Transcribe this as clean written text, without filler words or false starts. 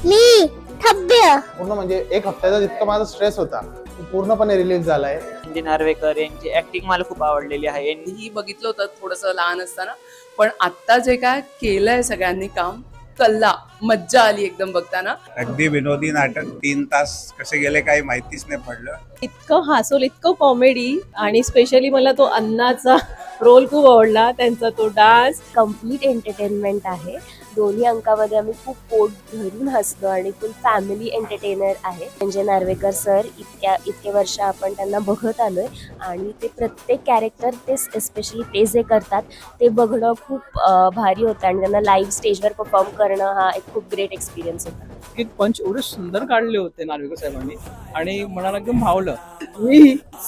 मी थब्य. पूर्ण म्हणजे एक हप्त्याचा जितका माझा स्ट्रेस होता तो पूर्णपणे रिलीज झालाय. संजय नार्वेकर यांची ऍक्टिंग मला खूप आवडलेली आहे. ही बघितलं होतं थोडंसं लहान असताना, पण आता जे काय केलंय सगळ्यांनी काम, कल्ला मज्जा आली एकदम बघताना. अगदी विनोदी नाटक. 3 तास कसे गेले काही माहितीच नाही पडलं. इतकं हासोल, इतकं कॉमेडी, आणि स्पेशली मला तो अण्णाचा रोल खूप आवडला, त्यांचा तो डान्स. कम्प्लीट एंटरटेनमेंट आहे. दोन्ही अंकामध्ये आम्ही खूप पोट भरून हसलो आणि फुल फॅमिली एंटरटेनर आहे. संजय नार्वेकर सर इतके वर्ष आपण त्यांना बघत आलोय आणि ते प्रत्येक कॅरेक्टर ते स्पेशली ते जे करतात ते बघणं खूप भारी होतं आणि त्यांना लाईव्ह स्टेजवर परफॉर्म करणं हा एक खूप ग्रेट एक्सपिरियन्स होता. एक पंच एवढे सुंदर काढले होते नार्वेकर साहेबांनी आणि मनाला एकदम भावलं. मी